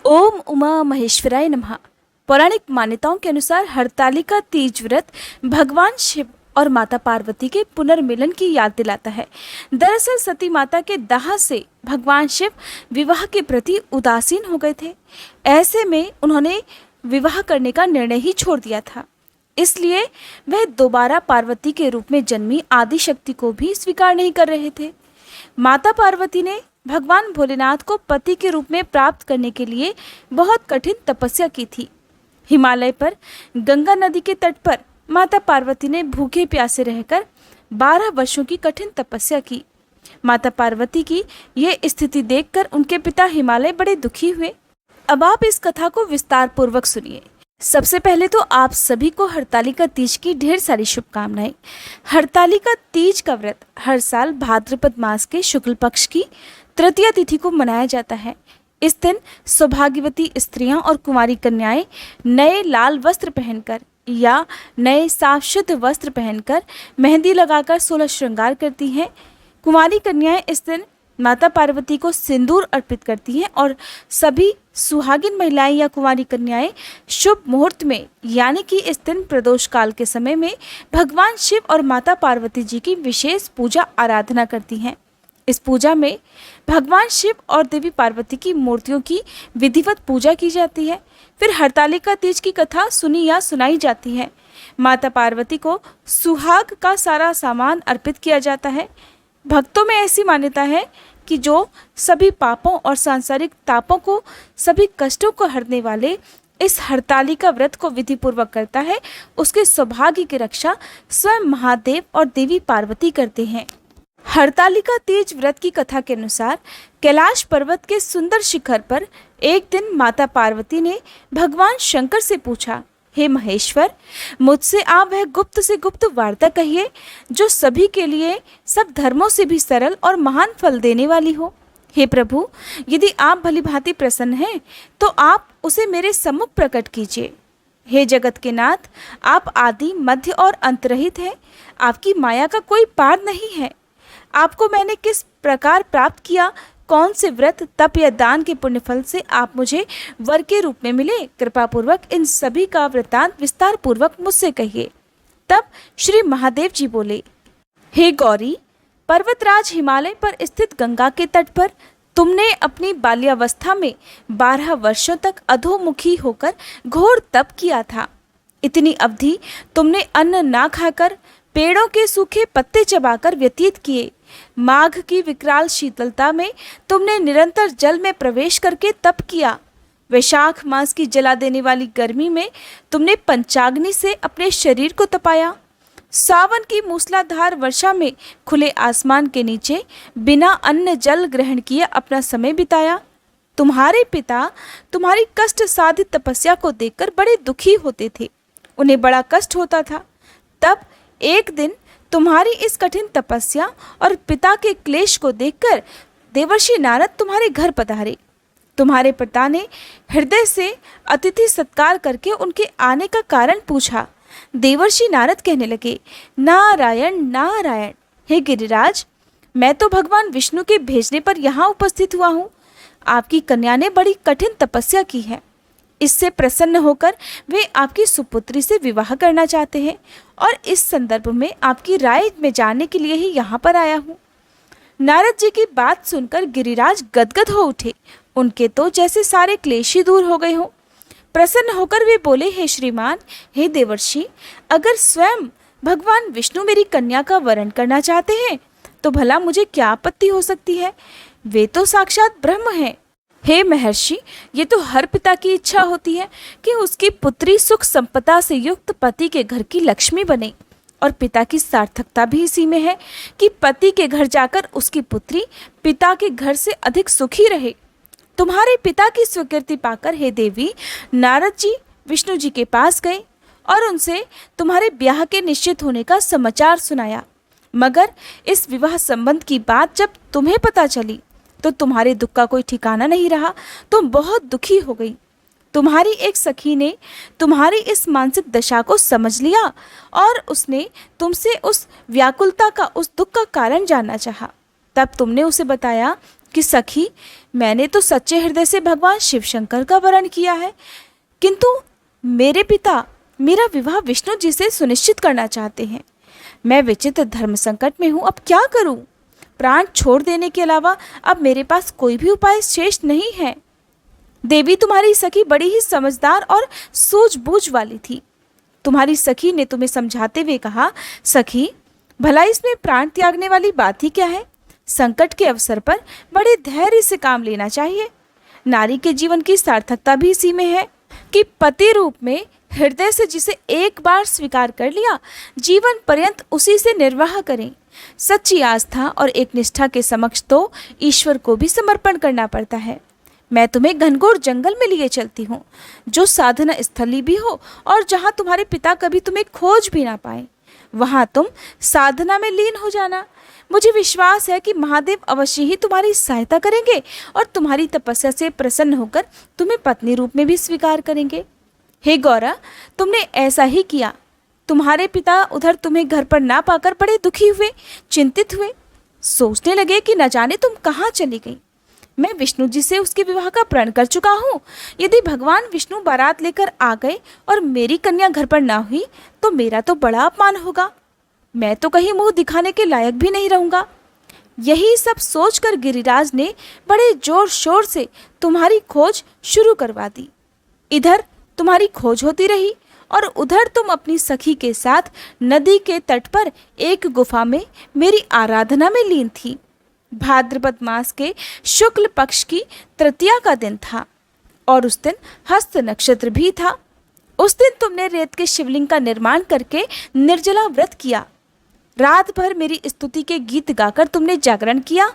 ओम उमा महेश्वराय नमः। पौराणिक मान्यताओं के अनुसार हरतालिका तीज व्रत भगवान शिव और माता पार्वती के पुनर्मिलन की याद दिलाता है। दरअसल सती माता के दाह से भगवान शिव विवाह के प्रति उदासीन हो गए थे। ऐसे में उन्होंने विवाह करने का निर्णय ही छोड़ दिया था। इसलिए वह दोबारा पार्वती के रूप में जन्मी आदि शक्ति को भी स्वीकार नहीं कर रहे थे। माता पार्वती ने भगवान भोलेनाथ को पति के रूप में प्राप्त करने के लिए बहुत कठिन तपस्या की थी। हिमालय पर गंगा नदी के तट पर माता पार्वती ने भूखे प्यासे रहकर 12 वर्षों की कठिन तपस्या की। माता पार्वती की यह स्थिति देखकर उनके पिता हिमालय बड़े दुखी हुए। अब आप इस कथा को विस्तार पूर्वक सुनिए। सबसे पहले तो आप सभी को हरतालिका तीज की ढेर सारी शुभकामनाएं। हरतालिका तीज का व्रत हर साल भाद्रपद मास के शुक्ल पक्ष की तृतीया तिथि को मनाया जाता है। इस दिन सौभाग्यवती स्त्रियां और कुंवारी कन्याएं नए लाल वस्त्र पहनकर या नए साफ शुद्ध वस्त्र पहनकर मेहंदी लगाकर 16 श्रृंगार करती हैं। कुंवारी कन्याएं इस दिन माता पार्वती को सिंदूर अर्पित करती हैं और सभी सुहागिन महिलाएं या कुंवारी कन्याएं शुभ मुहूर्त में यानी कि इस दिन प्रदोष काल के समय में भगवान शिव और माता पार्वती जी की विशेष पूजा आराधना करती हैं। इस पूजा में भगवान शिव और देवी पार्वती की मूर्तियों की विधिवत पूजा की जाती है। फिर हरतालिका तीज की कथा सुनी या सुनाई जाती है। माता पार्वती को सुहाग का सारा सामान अर्पित किया जाता है। भक्तों में ऐसी मान्यता है कि जो सभी पापों और सांसारिक तापों को, सभी कष्टों को हरने वाले इस हरतालिका व्रत को विधिपूर्वक करता है, उसके सौभाग्य की रक्षा स्वयं महादेव और देवी पार्वती करते हैं। हरतालिका तीज व्रत की कथा के अनुसार कैलाश पर्वत के सुंदर शिखर पर एक दिन माता पार्वती ने भगवान शंकर से पूछा, हे महेश्वर, मुझसे आप वह गुप्त से गुप्त वार्ता कहिए जो सभी के लिए सब धर्मों से भी सरल और महान फल देने वाली हो। हे प्रभु, यदि आप भली भांति प्रसन्न हैं तो आप उसे मेरे सम्मुख प्रकट कीजिए। हे जगत के नाथ, आप आदि मध्य और अंतरहित हैं। आपकी माया का कोई पार नहीं है। आपको मैंने किस प्रकार प्राप्त किया, कौन से व्रत तप या दान के पुण्यफल से आप मुझे वर के रूप में मिले, कृपा पूर्वक इन सभी का वृतांत विस्तार पूर्वक मुझसे कहिए। तब श्री महादेव जी बोले, हे गौरी, पर्वतराज हिमालय पर स्थित गंगा के तट पर तुमने अपनी बाल्यावस्था में 12 वर्षों तक अधोमुखी होकर घोर तप किया था। इतनी अवधि तुमने अन्न ना खाकर पेड़ों के सूखे पत्ते चबाकर व्यतीत किए। माघ की विकराल शीतलता में तुमने निरंतर जल में प्रवेश करके तप किया। वैशाख मास की जला देने वाली गर्मी में तुमने पंचाग्नि से अपने शरीर को तपाया। सावन की मूसलाधार वर्षा में खुले आसमान के नीचे बिना अन्न जल ग्रहण किए अपना समय बिताया। तुम्हारे पिता तुम्हारी कष्ट साधित तपस्या को देखकर बड़े दुखी होते थे, उन्हें बड़ा कष्ट होता था। तब एक दिन तुम्हारी इस कठिन तपस्या और पिता के क्लेश को देखकर देवर्षि नारद तुम्हारे घर पधारे। तुम्हारे पिता ने हृदय से अतिथि सत्कार करके उनके आने का कारण पूछा। देवर्षि नारद कहने लगे, नारायण नारायण, हे गिरिराज, मैं तो भगवान विष्णु के भेजने पर यहाँ उपस्थित हुआ हूँ। आपकी कन्या ने बड़ी कठिन तपस्या की है। इससे प्रसन्न होकर वे आपकी सुपुत्री से विवाह करना चाहते हैं और इस संदर्भ में आपकी राय में जानने के लिए ही यहाँ पर आया हूँ। नारद जी की बात सुनकर गिरिराज गदगद हो उठे। उनके तो जैसे सारे क्लेश ही दूर हो गए हों। प्रसन्न होकर वे बोले, हे श्रीमान, हे देवर्षि, अगर स्वयं भगवान विष्णु मेरी कन्या का वरण करना चाहते हैं तो भला मुझे क्या आपत्ति हो सकती है। वे तो साक्षात ब्रह्म हैं। हे महर्षि, ये तो हर पिता की इच्छा होती है कि उसकी पुत्री सुख संपदा से युक्त पति के घर की लक्ष्मी बने, और पिता की सार्थकता भी इसी में है कि पति के घर जाकर उसकी पुत्री पिता के घर से अधिक सुखी रहे। तुम्हारे पिता की स्वीकृति पाकर हे देवी, नारद जी विष्णु जी के पास गए और उनसे तुम्हारे ब्याह के निश्चित होने का समाचार सुनाया। मगर इस विवाह संबंध की बात जब तुम्हें पता चली तो तुम्हारे दुख का कोई ठिकाना नहीं रहा। तुम बहुत दुखी हो गई। तुम्हारी एक सखी ने तुम्हारी इस मानसिक दशा को समझ लिया और उसने तुमसे उस व्याकुलता का, उस दुख का कारण जानना चाहा। तब तुमने उसे बताया कि सखी, मैंने तो सच्चे हृदय से भगवान शिव शंकर का वरण किया है, किंतु मेरे पिता मेरा विवाह विष्णु जी से सुनिश्चित करना चाहते हैं। मैं विचित्र धर्म संकट में हूँ, अब क्या करूँ? प्राण छोड़ देने के अलावा अब मेरे पास कोई भी उपाय शेष नहीं है। देवी, तुम्हारी सखी बड़ी ही समझदार और सूझबूझ वाली थी। तुम्हारी सखी ने तुम्हें समझाते हुए कहा, सखी, भला इसमें प्राण त्यागने वाली बात ही क्या है? संकट के अवसर पर बड़े धैर्य से काम लेना चाहिए। नारी के जीवन की सार्थकता भी इसी में है कि पति रूप में हृदय से जिसे एक बार स्वीकार कर लिया, जीवन पर्यंत उसी से निर्वाह करें। सच्ची आस्था और एक निष्ठा के समक्ष तो ईश्वर को भी समर्पण करना पड़ता है। मैं तुम्हें घनघोर जंगल में लिए चलती हूँ, जो साधना स्थली भी हो और जहाँ तुम्हारे पिता कभी तुम्हें खोज भी ना पाए। वहाँ तुम साधना में लीन हो जाना। मुझे विश्वास है कि महादेव अवश्य ही तुम्हारी सहायता करेंगे और तुम्हारी तपस्या से प्रसन्न होकर तुम्हें पत्नी रूप में भी स्वीकार करेंगे। हे गौरा, तुमने ऐसा ही किया। तुम्हारे पिता उधर तुम्हें घर पर ना पाकर बड़े दुखी हुए, चिंतित हुए, सोचने लगे कि न जाने तुम कहाँ चली गई। मैं विष्णु जी से उसके विवाह का प्रण कर चुका हूँ। यदि भगवान विष्णु बारात लेकर आ गए और मेरी कन्या घर पर ना हुई तो मेरा तो बड़ा अपमान होगा। मैं तो कहीं मुंह दिखाने के लायक भी नहीं रहूँगा। यही सब सोचकर गिरिराज ने बड़े जोर शोर से तुम्हारी खोज शुरू करवा दी। इधर तुम्हारी खोज होती रही और उधर तुम अपनी सखी के साथ नदी के तट पर एक गुफा में मेरी आराधना में लीन थी। भाद्रपद मास के शुक्ल पक्ष की तृतीया का दिन था और उस दिन हस्त नक्षत्र भी था। उस दिन तुमने रेत के शिवलिंग का निर्माण करके निर्जला व्रत किया। रात भर मेरी स्तुति के गीत गाकर तुमने जागरण किया।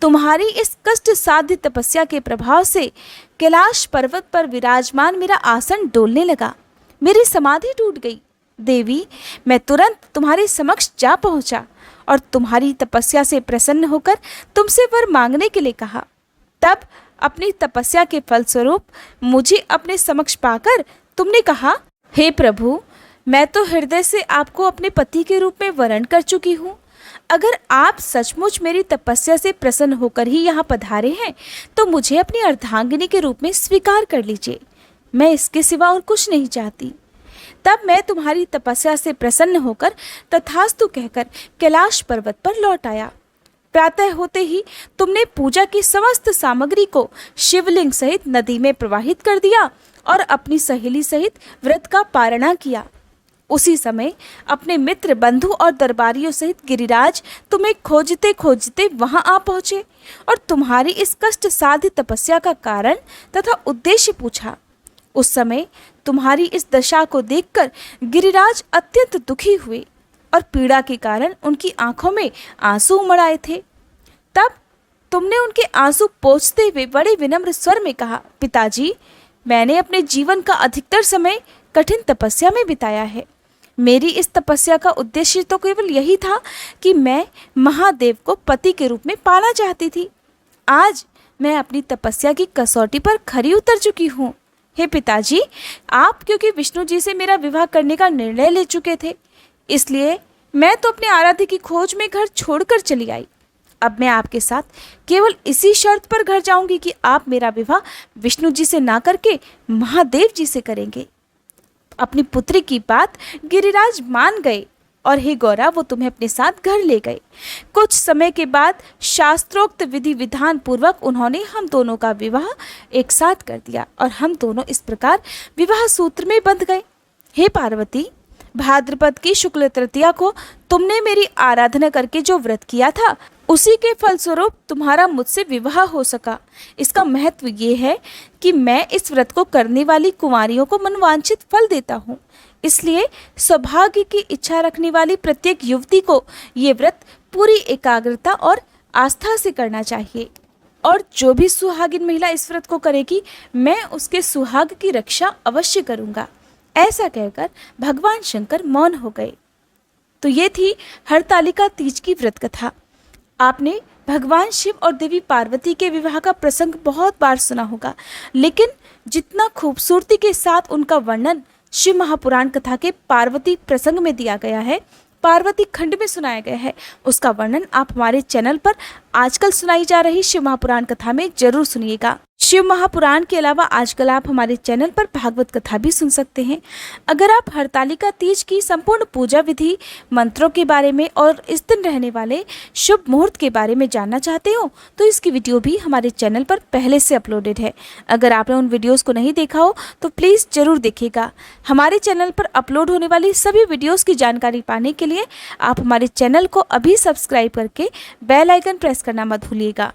तुम्हारी इस कष्ट साध्य तपस्या के प्रभाव से कैलाश पर्वत पर विराजमान मेरा आसन डोलने लगा। मेरी समाधि टूट गई। देवी, मैं तुरंत तुम्हारे समक्ष जा पहुंचा और तुम्हारी तपस्या से प्रसन्न होकर तुमसे वर मांगने के लिए कहा। तब अपनी तपस्या के फलस्वरूप मुझे अपने समक्ष पाकर तुमने कहा, हे प्रभु, मैं तो हृदय से आपको अपने पति के रूप में वरण कर चुकी हूँ। अगर आप सचमुच मेरी तपस्या से प्रसन्न होकर ही यहाँ पधारे हैं तो मुझे अपनी अर्धांगिनी के रूप में स्वीकार कर लीजिए। मैं इसके सिवा और कुछ नहीं चाहती। तब मैं तुम्हारी तपस्या से प्रसन्न होकर तथास्तु कहकर कैलाश पर्वत पर लौट आया। प्रातः होते ही तुमने पूजा की समस्त सामग्री को शिवलिंग सहित नदी में प्रवाहित कर दिया और अपनी सहेली सहित व्रत का पारणा किया। उसी समय अपने मित्र, बंधु और दरबारियों सहित गिरिराज तुम्हें खोजते खोजते वहां आ पहुंचे और तुम्हारी इस कष्ट साध्य तपस्या का कारण तथा उद्देश्य पूछा। उस समय तुम्हारी इस दशा को देखकर गिरिराज अत्यंत दुखी हुए और पीड़ा के कारण उनकी आंखों में आंसू उमड़ आए थे। तब तुमने उनके आंसू पोंछते हुए बड़े विनम्र स्वर में कहा, पिताजी, मैंने अपने जीवन का अधिकतर समय कठिन तपस्या में बिताया है। मेरी इस तपस्या का उद्देश्य तो केवल यही था कि मैं महादेव को पति के रूप में पाना चाहती थी। आज मैं अपनी तपस्या की कसौटी पर खरी उतर चुकी हूँ। हे पिताजी, आप क्योंकि विष्णु जी से मेरा विवाह करने का निर्णय ले चुके थे, इसलिए मैं तो अपने आराध्य की खोज में घर छोड़कर चली आई। अब मैं आपके साथ केवल इसी शर्त पर घर जाऊंगी कि आप मेरा विवाह विष्णु जी से ना करके महादेव जी से करेंगे। अपनी पुत्री की बात गिरिराज मान गए और हे गौरा, वो तुम्हें अपने साथ घर ले गए। कुछ समय के बाद शास्त्रोक्त विधि विधान पूर्वक उन्होंने हम दोनों का विवाह एक साथ कर दिया और हम दोनों इस प्रकार विवाह सूत्र में बंध गए। हे पार्वती, भाद्रपद की शुक्ल तृतीया को तुमने मेरी आराधना करके जो व्रत किया था, उसी के फलस्वरूप तुम्हारा मुझसे विवाह हो सका। इसका महत्व ये है कि मैं इस व्रत को करने वाली कुंवारियों को मनवांछित फल देता हूँ। इसलिए सौभाग्य की इच्छा रखने वाली प्रत्येक युवती को ये व्रत पूरी एकाग्रता और आस्था से करना चाहिए और जो भी सुहागिन महिला इस व्रत को करेगी, मैं उसके सुहाग की रक्षा अवश्य करूँगा। ऐसा कहकर भगवान शंकर मौन हो गए। तो ये थी हरतालिका तीज की व्रत कथा। आपने भगवान शिव और देवी पार्वती के विवाह का प्रसंग बहुत बार सुना होगा, लेकिन जितना खूबसूरती के साथ उनका वर्णन शिव महापुराण कथा के पार्वती प्रसंग में दिया गया है, पार्वती खंड में सुनाया गया है, उसका वर्णन आप हमारे चैनल पर आजकल सुनाई जा रही शिव महापुराण कथा में जरूर सुनिएगा। शिव महापुराण के अलावा आजकल आप हमारे चैनल पर भागवत कथा भी सुन सकते हैं। अगर आप हरतालिका तीज की संपूर्ण पूजा विधि, मंत्रों के बारे में और इस दिन रहने वाले शुभ मुहूर्त के बारे में जानना चाहते हो तो इसकी वीडियो भी हमारे चैनल पर पहले से अपलोडेड है। अगर आपने उन वीडियोस को नहीं देखा हो तो प्लीज़ ज़रूर देखिएगा। हमारे चैनल पर अपलोड होने वाली सभी वीडियोज़ की जानकारी पाने के लिए आप हमारे चैनल को अभी सब्सक्राइब करके बेल आइकन प्रेस करना मत भूलिएगा।